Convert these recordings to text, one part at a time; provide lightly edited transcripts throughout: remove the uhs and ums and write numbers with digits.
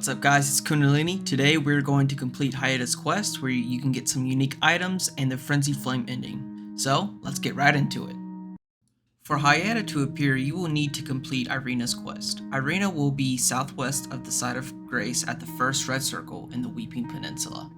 What's up guys, it's Kundalini. Today we're going to complete Hyetta's quest where you can get some unique items and the Frenzied Flame ending. So, let's get right into it. For Hyetta to appear, you will need to complete Irina's quest. Irina will be southwest of the site of Grace at the first red circle in the Weeping Peninsula.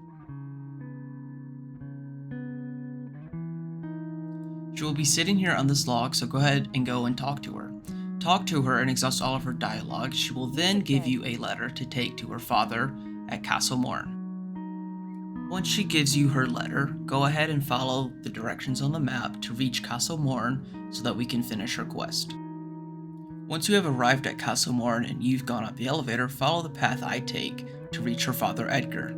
She will be sitting here on this log, so go ahead and go and talk to her. Talk to her and exhaust all of her dialogue. She will then give you a letter to take to her father at Castle Morne. Once she gives you her letter, go ahead and follow the directions on the map to reach Castle Morne so that we can finish her quest. Once you have arrived at Castle Morne and you've gone up the elevator, follow the path I take to reach her father Edgar.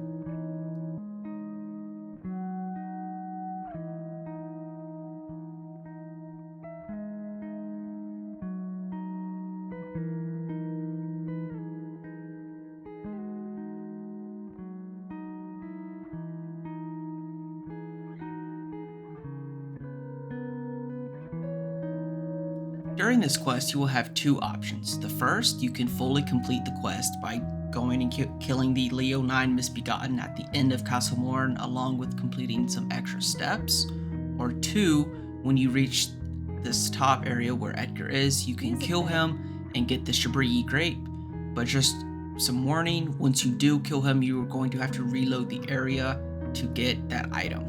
During this quest, you will have two options. The first, you can fully complete the quest by going and killing the Leo 9 Misbegotten at the end of Castle Morne, along with completing some extra steps. Or two, when you reach this top area where Edgar is, you can kill him and get the Shabriri Grape. But just some warning, once you do kill him, you are going to have to reload the area to get that item.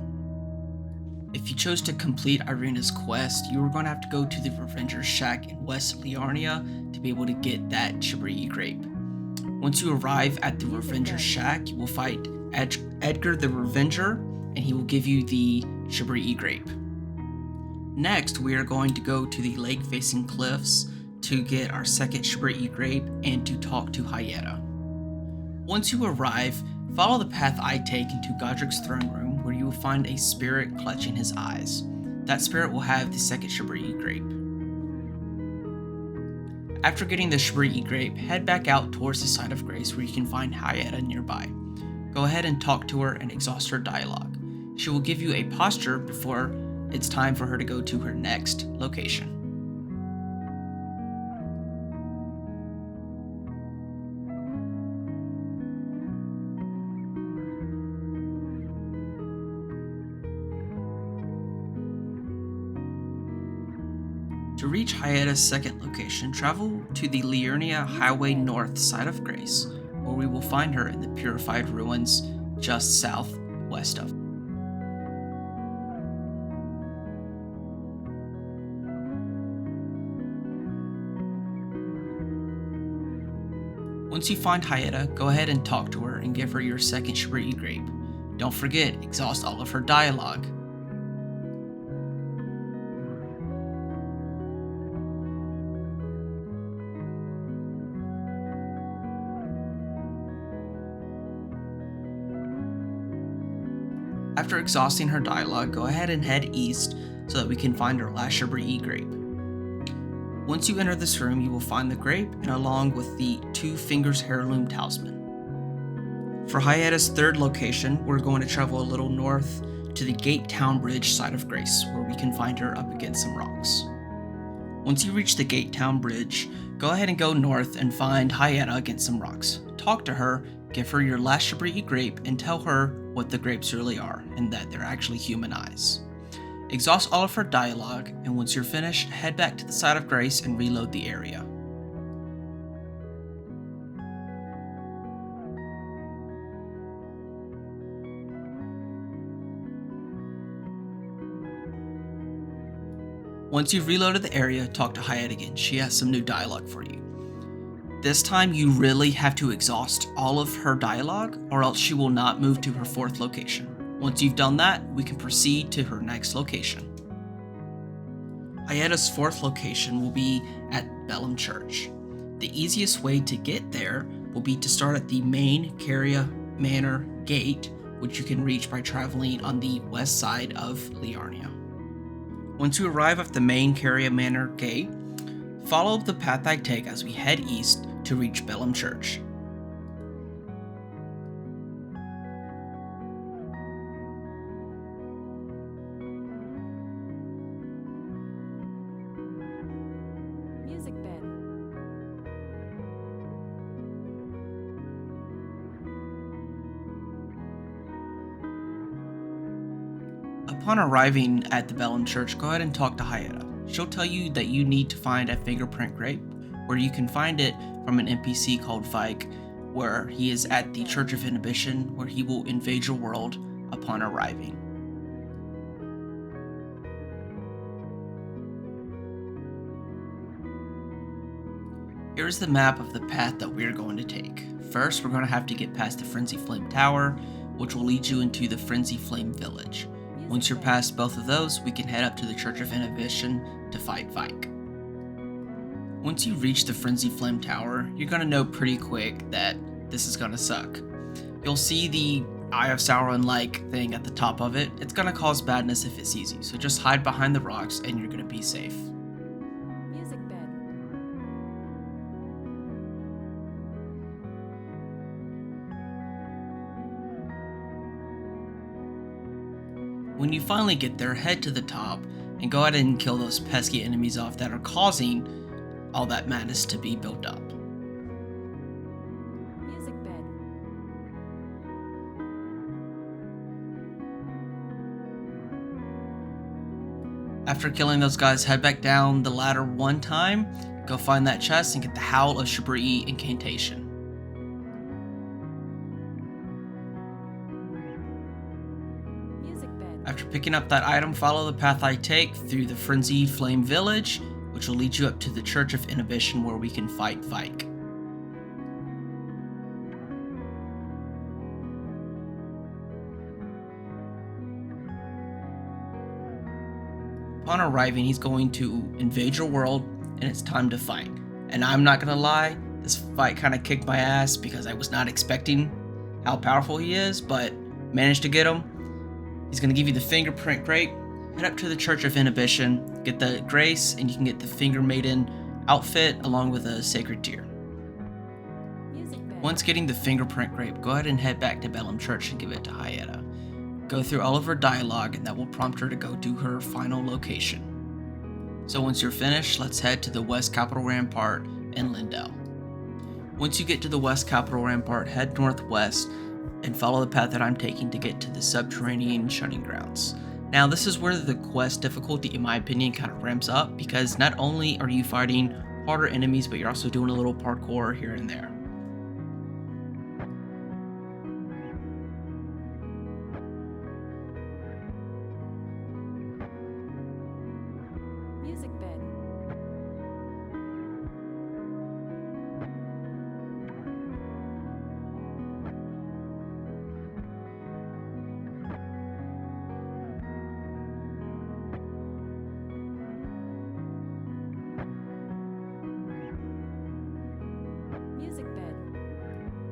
If you chose to complete Irina's quest, you are going to have to go to the Revenger's Shack in West Liarnia to be able to get that Shabriri Grape. Once you arrive at the Revenger's Shack, you will fight Edgar the Revenger, and he will give you the Shabriri Grape. Next, we are going to go to the lake-facing cliffs to get our second Shabriri Grape and to talk to Hyetta. Once you arrive, follow the path I take into Godric's throne room, where you will find a spirit clutching his eyes. That spirit will have the second Shabriri Grape. After getting the Shabriri Grape, head back out towards the site of Grace where you can find Hyetta nearby. Go ahead and talk to her and exhaust her dialogue. She will give you a posture before it's time for her to go to her next location. To reach Hyetta's second location, travel to the Liurnia Highway North side of Grace, where we will find her in the Purified ruins just southwest of. Once you find Hyetta, go ahead and talk to her and give her your second Shabriri Grape. Don't forget, exhaust all of her dialogue. After exhausting her dialogue, go ahead and head east so that we can find her last Shabriri Grape. Once you enter this room, you will find the grape and along with the Two Fingers Heirloom Talisman. For Hyetta's third location, we're going to travel a little north to the Gate Town Bridge side of Grace, where we can find her up against some rocks. Once you reach the Gate Town Bridge, go ahead and go north and find Hyetta against some rocks. Talk to her, give her your last Shabriri Grape, and tell her what the grapes really are, and that they're actually human eyes. Exhaust all of her dialogue, and once you're finished, head back to the side of Grace and reload the area. Once you've reloaded the area, talk to Hyetta again. She has some new dialogue for you. This time you really have to exhaust all of her dialogue, or else she will not move to her fourth location. Once you've done that, we can proceed to her next location. Hyetta's fourth location will be at Bellum Church. The easiest way to get there will be to start at the main Caria Manor Gate, which you can reach by traveling on the west side of Liarnia. Once you arrive at the main Caria Manor Gate, follow the path I take as we head east to reach Bellum Church. Music bed. Upon arriving at the Bellum Church, go ahead and talk to Hyetta. She'll tell you that you need to find a Fingerprint Grape, where you can find it from an NPC called Vyke, where he is at the Church of Inhibition, where he will invade your world upon arriving. Here's the map of the path that we're going to take. First, we're going to have to get past the Frenzied Flame Tower, which will lead you into the Frenzied Flame Village. Once you're past both of those, we can head up to the Church of Inhibition to fight Vyke. Once you reach the Frenzied Flame Tower, you're going to know pretty quick that this is going to suck. You'll see the Eye of Sauron-like thing at the top of it. It's going to cause badness if it sees you, so just hide behind the rocks and you're going to be safe. When you finally get there, head to the top and go ahead and kill those pesky enemies off that are causing all that madness to be built up. Music bed. After killing those guys, head back down the ladder one time, go find that chest and get the Howl of Shabriri incantation. After picking up that item, follow the path I take through the Frenzied Flame Village, which will lead you up to the Church of Inhibition where we can fight Vyke. Upon arriving, he's going to invade your world, and it's time to fight. And I'm not gonna lie, this fight kind of kicked my ass because I was not expecting how powerful he is, but managed to get him. He's going to give you the Fingerprint Grape, head up to the Church of Inhibition, get the Grace, and you can get the Finger Maiden outfit along with a Sacred Tear. Once getting the Fingerprint Grape, go ahead and head back to Bellum Church and give it to Hyetta. Go through all of her dialogue, and that will prompt her to go to her final location. So once you're finished, let's head to the West Capital Rampart in Lyndell. Once you get to the West Capital Rampart, head northwest and follow the path that I'm taking to get to the Subterranean Shunning grounds. Now, this is where the quest difficulty, in my opinion, kind of ramps up, because not only are you fighting harder enemies, but you're also doing a little parkour here and there. Music bed.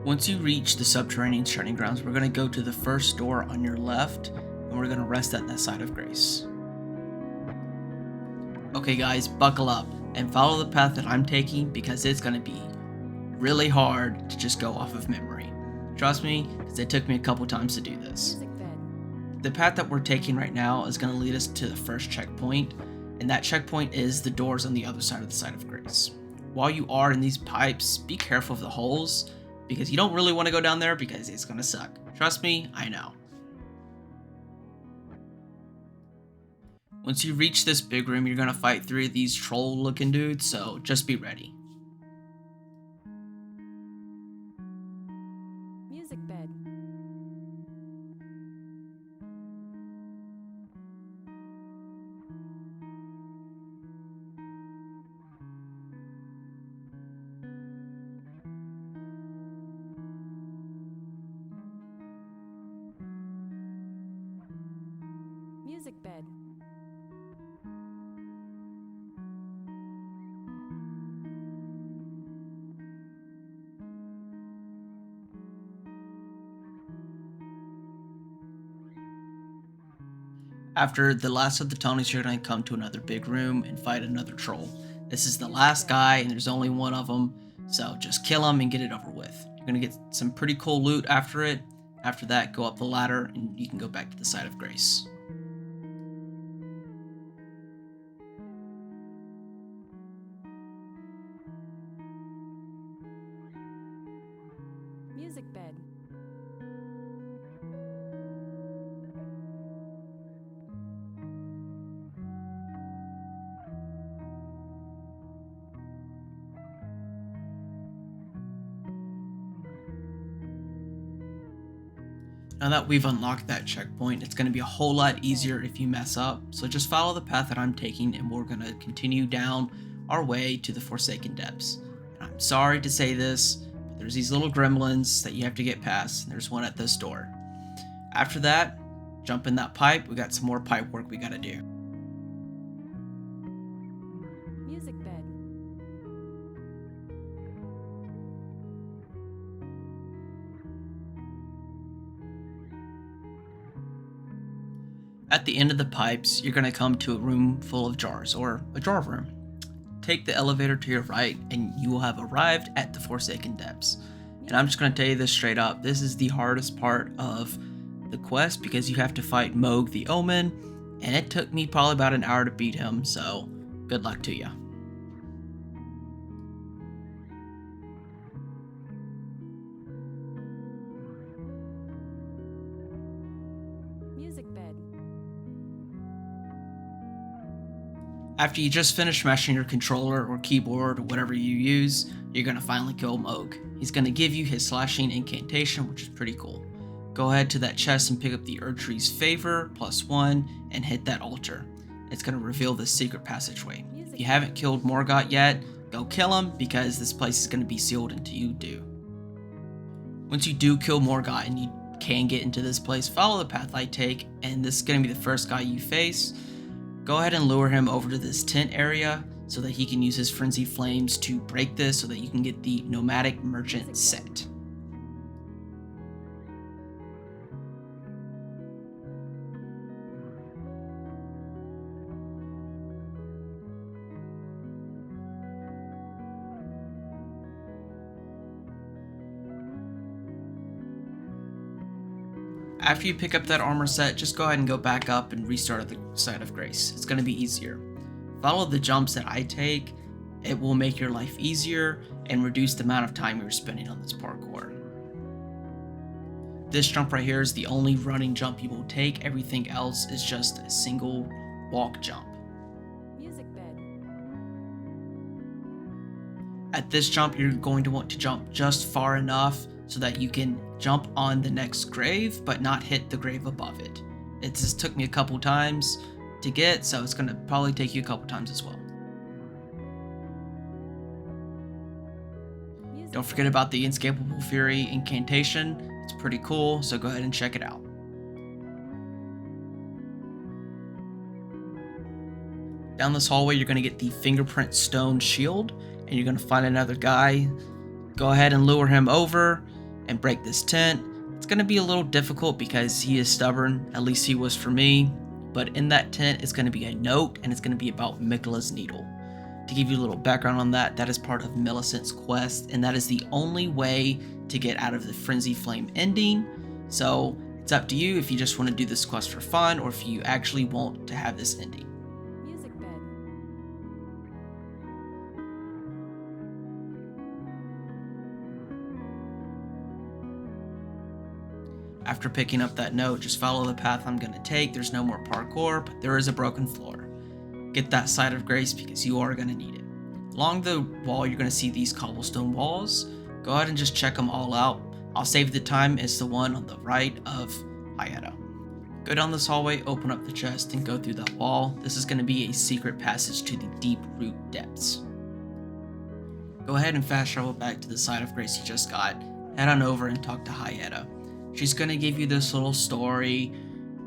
Once you reach the Subterranean Shunning grounds, we're going to go to the first door on your left, and we're going to rest at that side of grace. Okay guys, buckle up and follow the path that I'm taking, because it's going to be really hard to just go off of memory. Trust me, because it took me a couple times to do this. The path that we're taking right now is going to lead us to the first checkpoint, and that checkpoint is the doors on the other side of the side of grace. While you are in these pipes, be careful of the holes, because you don't really want to go down there because it's going to suck. Trust me, I know. Once you reach this big room, you're going to fight 3 of these troll-looking dudes, so just be ready. Music bed. Music bed. After the last of the tunnels, you're going to come to another big room and fight another troll. This is the last guy, and there's only one of them, so just kill him and get it over with. You're going to get some pretty cool loot after it. After that, go up the ladder, and you can go back to the side of grace. Music bed. Now that we've unlocked that checkpoint, it's going to be a whole lot easier if you mess up, so just follow the path that I'm taking and we're going to continue down our way to the Forsaken Depths. And I'm sorry to say this, but there's these little gremlins that you have to get past, and there's one at this door. After that, jump in that pipe, we got some more pipe work we got to do. Music bed. At the end of the pipes, you're going to come to a room full of jars, or a jar room. Take the elevator to your right, and you will have arrived at the Forsaken Depths. And I'm just going to tell you this straight up, this is the hardest part of the quest because you have to fight Mohg the Omen, and it took me probably about an hour to beat him, so good luck to you. Music bed. After you just finish smashing your controller or keyboard or whatever you use, you're going to finally kill Mohg. He's going to give you his slashing incantation, which is pretty cool. Go ahead to that chest and pick up the Erdtree's Favor, +1, and hit that altar. It's going to reveal the secret passageway. If you haven't killed Morgott yet, go kill him because this place is going to be sealed until you do. Once you do kill Morgott and you can get into this place, follow the path I take, and this is going to be the first guy you face. Go ahead and lure him over to this tent area so that he can use his Frenzied Flames to break this so that you can get the Nomadic Merchant Set. After you pick up that armor set, just go ahead and go back up and restart at the site of grace. It's going to be easier. Follow the jumps that I take. It will make your life easier and reduce the amount of time you're spending on this parkour. This jump right here is the only running jump you will take. Everything else is just a single walk jump. Music bed. At this jump, you're going to want to jump just far enough so that you can jump on the next grave, but not hit the grave above it. It just took me a couple times to get, so it's going to probably take you a couple times as well. Don't forget about the Inescapable Fury incantation. It's pretty cool, so go ahead and check it out. Down this hallway, you're going to get the Fingerprint Stone Shield, and you're going to find another guy. Go ahead and lure him over and break this tent. It's going to be a little difficult because he is stubborn, at least he was for me, but in that tent is going to be a note, and it's going to be about Miquella's needle. To give you a little background on that, that is part of Millicent's quest, and that is the only way to get out of the Frenzied Flame ending, so it's up to you if you just want to do this quest for fun, or if you actually want to have this ending. Music bed. After picking up that note, just follow the path I'm going to take. There's no more parkour, but there is a broken floor. Get that side of grace because you are going to need it. Along the wall, you're going to see these cobblestone walls. Go ahead and just check them all out. I'll save the time. It's the one on the right of Hyetta. Go down this hallway, open up the chest, and go through that wall. This is going to be a secret passage to the Deeproot Depths. Go ahead and fast travel back to the side of grace you just got. Head on over and talk to Hyetta. She's going to give you this little story,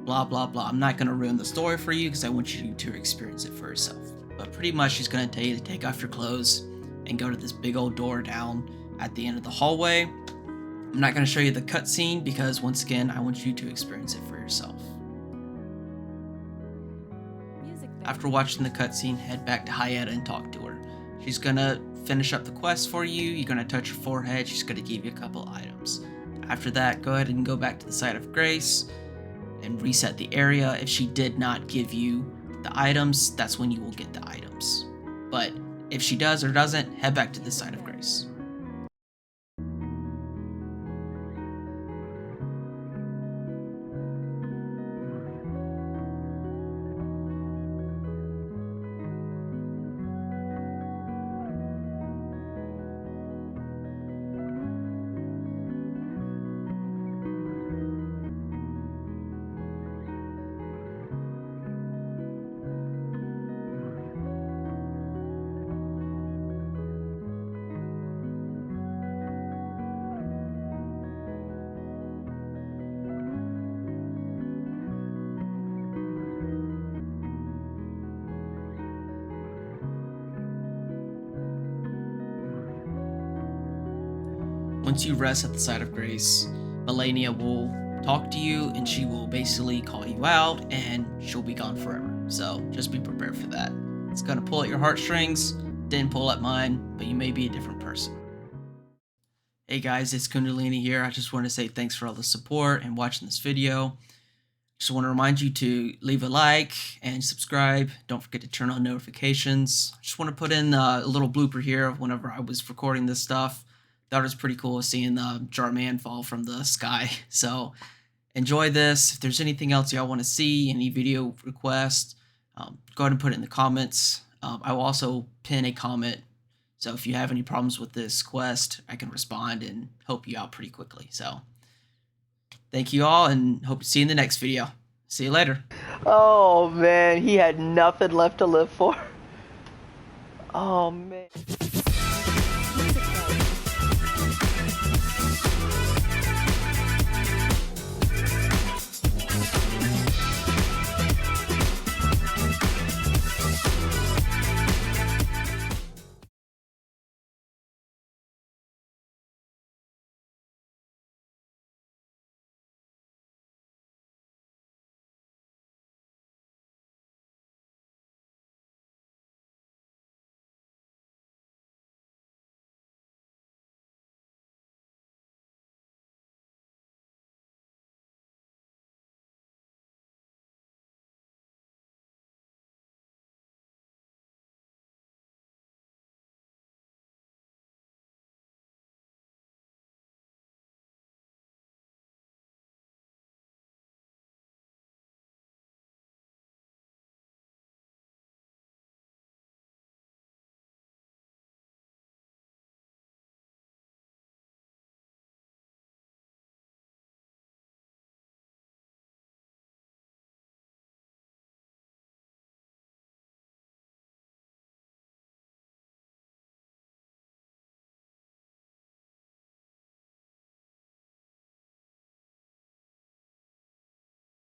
blah blah blah. I'm not going to ruin the story for you because I want you to experience it for yourself. But pretty much she's going to tell you to take off your clothes and go to this big old door down at the end of the hallway. I'm not going to show you the cutscene because once again I want you to experience it for yourself. Music bed. After watching the cutscene, head back to Hyetta and talk to her. She's going to finish up the quest for you. You're going to touch her forehead. She's going to give you a couple items. After that, go ahead and go back to the site of grace and reset the area. If she did not give you the items, that's when you will get the items. But if she does or doesn't, head back to the site of grace. once you rest at the site of grace, Melania will talk to you and she will basically call you out and she'll be gone forever. So just be prepared for that. It's gonna pull at your heartstrings, didn't pull at mine, but you may be a different person. Hey guys, it's Kundalini here. I just want to say thanks for all the support and watching this video. Just want to remind you to leave a like and subscribe. Don't forget to turn on notifications. Just want to put in a little blooper here of whenever I was recording this stuff. Thought it was pretty cool seeing the Jarman fall from the sky. So enjoy this. If there's anything else y'all want to see, any video requests, go ahead and put it in the comments. I will also pin a comment. So if you have any problems with this quest, I can respond and help you out pretty quickly. So thank you all and hope to see you in the next video. See you later. Oh man, he had nothing left to live for. Oh man. Music bed.